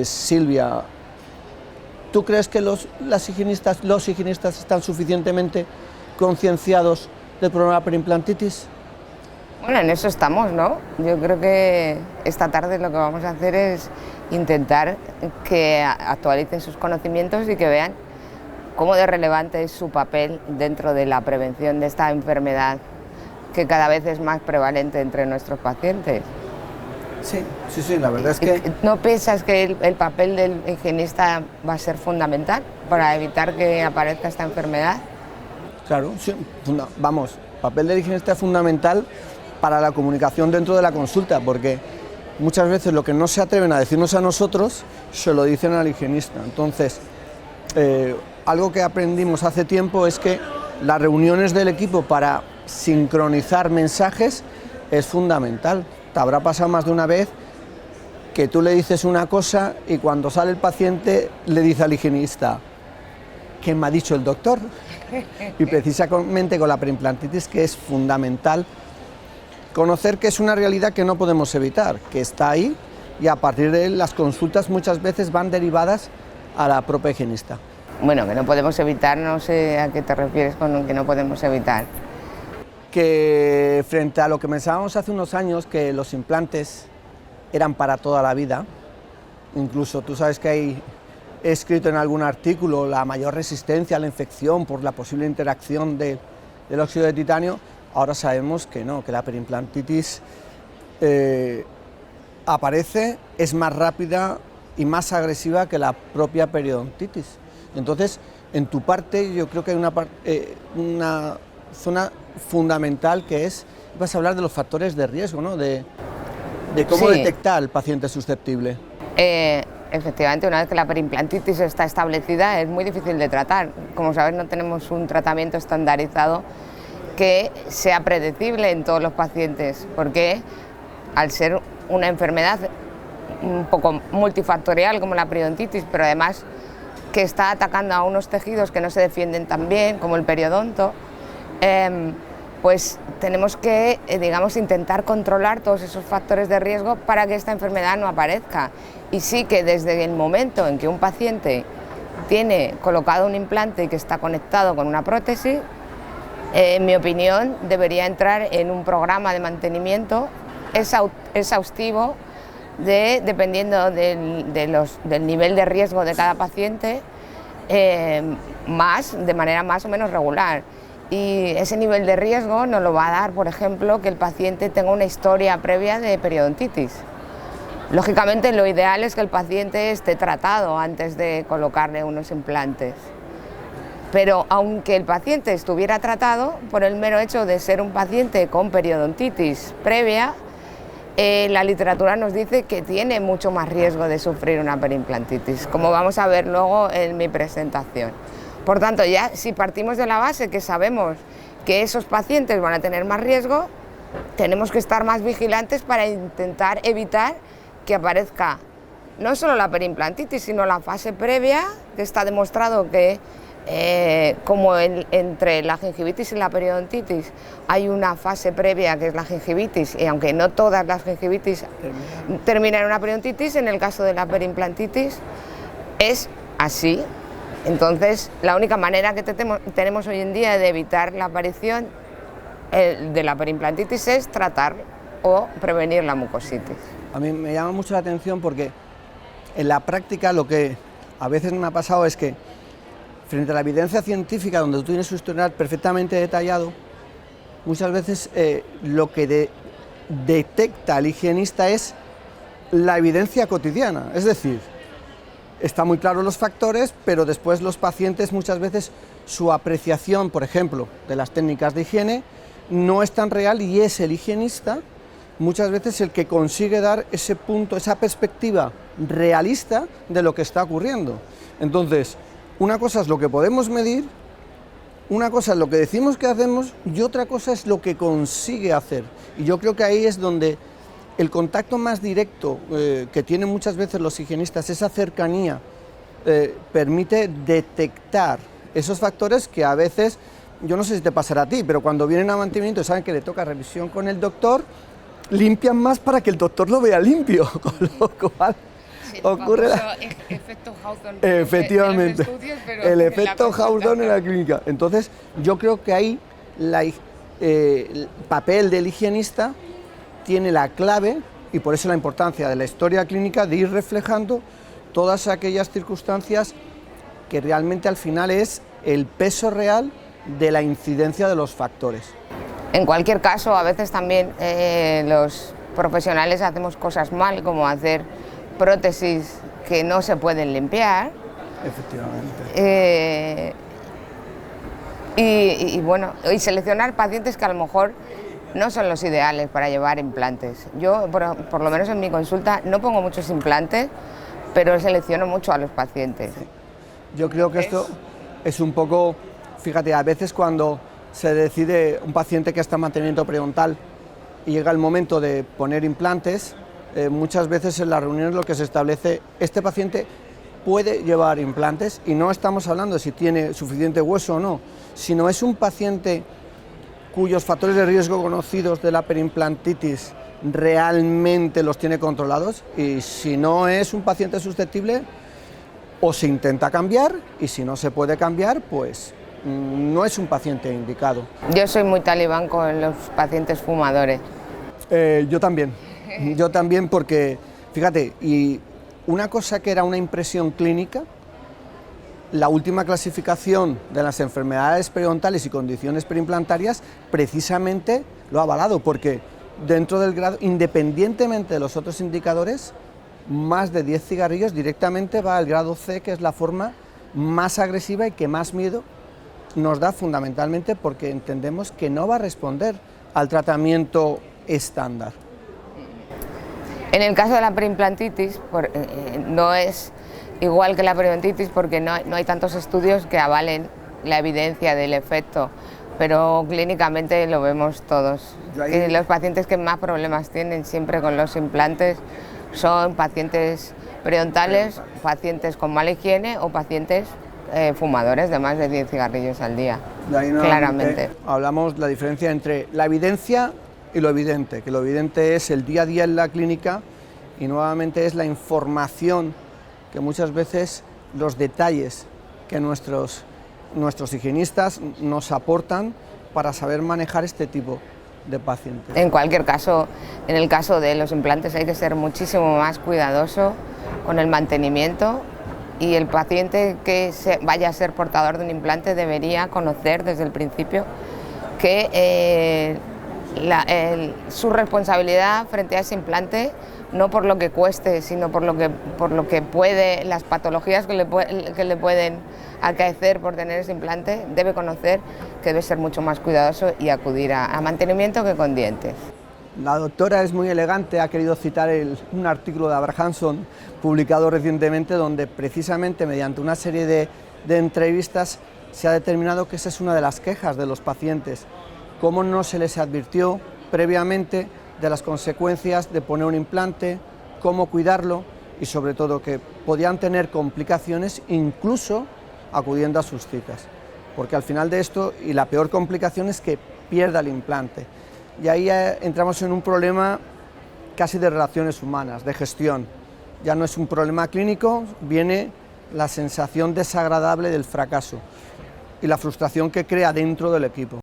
Silvia, ¿tú crees que los higienistas están suficientemente concienciados del problema de la perimplantitis? Bueno, en eso estamos, ¿no? Yo creo que esta tarde lo que vamos a hacer es intentar que actualicen sus conocimientos y que vean cómo de relevante es su papel dentro de la prevención de esta enfermedad que cada vez es más prevalente entre nuestros pacientes. Sí, la verdad es que... ¿No piensas que el papel del higienista va a ser fundamental para evitar que aparezca esta enfermedad? Claro, sí, el papel del higienista es fundamental para la comunicación dentro de la consulta, porque muchas veces lo que no se atreven a decirnos a nosotros, se lo dicen al higienista. Entonces, algo que aprendimos hace tiempo es que las reuniones del equipo para sincronizar mensajes es fundamental. Te habrá pasado más de una vez que tú le dices una cosa y cuando sale el paciente le dice al higienista: ¿qué me ha dicho el doctor? Y precisamente con la perimplantitis, que es fundamental conocer que es una realidad que no podemos evitar, que está ahí, y a partir de él las consultas muchas veces van derivadas a la propia higienista. Bueno, que no podemos evitar, no sé a qué te refieres con que no podemos evitar. Que frente a lo que pensábamos hace unos años, que los implantes eran para toda la vida, incluso tú sabes que hay escrito en algún artículo la mayor resistencia a la infección por la posible interacción del óxido de titanio, ahora sabemos que no, que la perimplantitis aparece, es más rápida y más agresiva que la propia periodontitis. Entonces, en tu parte yo creo que hay una zona fundamental que es, vas a hablar de los factores de riesgo, ¿no? De cómo detectar al paciente susceptible. Efectivamente, una vez que la perimplantitis está establecida es muy difícil de tratar. Como sabes, no tenemos un tratamiento estandarizado que sea predecible en todos los pacientes, porque al ser una enfermedad un poco multifactorial como la periodontitis, pero además que está atacando a unos tejidos que no se defienden tan bien, como el periodonto, pues tenemos que, intentar controlar todos esos factores de riesgo para que esta enfermedad no aparezca. Y sí que desde el momento en que un paciente tiene colocado un implante y que está conectado con una prótesis, en mi opinión debería entrar en un programa de mantenimiento exhaustivo dependiendo del nivel de riesgo de cada paciente, de manera más o menos regular. Y ese nivel de riesgo nos lo va a dar, por ejemplo, que el paciente tenga una historia previa de periodontitis. Lógicamente, lo ideal es que el paciente esté tratado antes de colocarle unos implantes. Pero aunque el paciente estuviera tratado, por el mero hecho de ser un paciente con periodontitis previa, la literatura nos dice que tiene mucho más riesgo de sufrir una perimplantitis, como vamos a ver luego en mi presentación. Por tanto, ya si partimos de la base que sabemos que esos pacientes van a tener más riesgo, tenemos que estar más vigilantes para intentar evitar que aparezca no solo la perimplantitis, sino la fase previa, que está demostrado que entre la gingivitis y la periodontitis hay una fase previa que es la gingivitis, y aunque no todas las gingivitis terminan en una periodontitis, en el caso de la perimplantitis es así. Entonces, la única manera que tenemos hoy en día de evitar la aparición de la perimplantitis es tratar o prevenir la mucositis. A mí me llama mucho la atención porque en la práctica lo que a veces me ha pasado es que frente a la evidencia científica, donde tú tienes un historial perfectamente detallado, muchas veces lo que detecta el higienista es la evidencia cotidiana, es decir, está muy claro los factores, pero después los pacientes muchas veces su apreciación, por ejemplo, de las técnicas de higiene no es tan real, y es el higienista muchas veces el que consigue dar ese punto, esa perspectiva realista de lo que está ocurriendo. Entonces, una cosa es lo que podemos medir, una cosa es lo que decimos que hacemos y otra cosa es lo que consigue hacer. Y yo creo que ahí es donde el contacto más directo que tienen muchas veces los higienistas, esa cercanía, permite detectar esos factores que a veces, yo no sé si te pasará a ti, pero cuando vienen a mantenimiento y saben que le toca revisión con el doctor, limpian más para que el doctor lo vea limpio, con lo cual ocurre efecto Hawthorne. Efectivamente, En los estudios, pero el en efecto la Hawthorne en la clínica. Entonces, yo creo que ahí el papel del higienista tiene la clave, y por eso la importancia de la historia clínica de ir reflejando todas aquellas circunstancias que realmente al final es el peso real de la incidencia de los factores. En cualquier caso, a veces también los profesionales hacemos cosas mal, como hacer prótesis que no se pueden limpiar. Efectivamente. Y seleccionar pacientes que a lo mejor no son los ideales para llevar implantes. Yo, por lo menos en mi consulta, no pongo muchos implantes, pero selecciono mucho a los pacientes. Sí. Yo creo que esto es un poco, fíjate, a veces cuando se decide un paciente que está en mantenimiento periodontal y llega el momento de poner implantes, muchas veces en las reuniones lo que se establece, este paciente puede llevar implantes, y no estamos hablando de si tiene suficiente hueso o no, sino es un paciente cuyos factores de riesgo conocidos de la perimplantitis realmente los tiene controlados, y si no es un paciente susceptible, o se intenta cambiar, y si no se puede cambiar, pues no es un paciente indicado. Yo soy muy talibán con los pacientes fumadores. Yo también porque, fíjate, y una cosa que era una impresión clínica, la última clasificación de las enfermedades periodontales y condiciones periimplantarias precisamente lo ha avalado, porque dentro del grado, independientemente de los otros indicadores, más de 10 cigarrillos directamente va al grado C, que es la forma más agresiva y que más miedo nos da, fundamentalmente porque entendemos que no va a responder al tratamiento estándar. En el caso de la periimplantitis, no es igual que la periodontitis, porque no hay tantos estudios que avalen la evidencia del efecto, pero clínicamente lo vemos todos. Y los pacientes que más problemas tienen siempre con los implantes son pacientes periodontales, pacientes con mala higiene o pacientes fumadores de más de 10 cigarrillos al día, claramente. Hablamos de la diferencia entre la evidencia y lo evidente, que lo evidente es el día a día en la clínica, y nuevamente es la información que muchas veces, los detalles que nuestros higienistas nos aportan para saber manejar este tipo de pacientes. En cualquier caso, en el caso de los implantes hay que ser muchísimo más cuidadoso con el mantenimiento, y el paciente que vaya a ser portador de un implante debería conocer desde el principio que su responsabilidad frente a ese implante, no por lo que cueste, sino por lo que puede, las patologías que le pueden acaecer por tener ese implante, debe conocer que debe ser mucho más cuidadoso y acudir a mantenimiento que con dientes. La doctora es muy elegante, ha querido citar un artículo de Abrahamson publicado recientemente, donde precisamente mediante una serie de entrevistas se ha determinado que esa es una de las quejas de los pacientes, cómo no se les advirtió previamente de las consecuencias de poner un implante, cómo cuidarlo, y sobre todo que podían tener complicaciones incluso acudiendo a sus citas, porque al final de esto, y la peor complicación es que pierda el implante, y ahí entramos en un problema casi de relaciones humanas, de gestión. Ya no es un problema clínico, viene la sensación desagradable del fracaso y la frustración que crea dentro del equipo.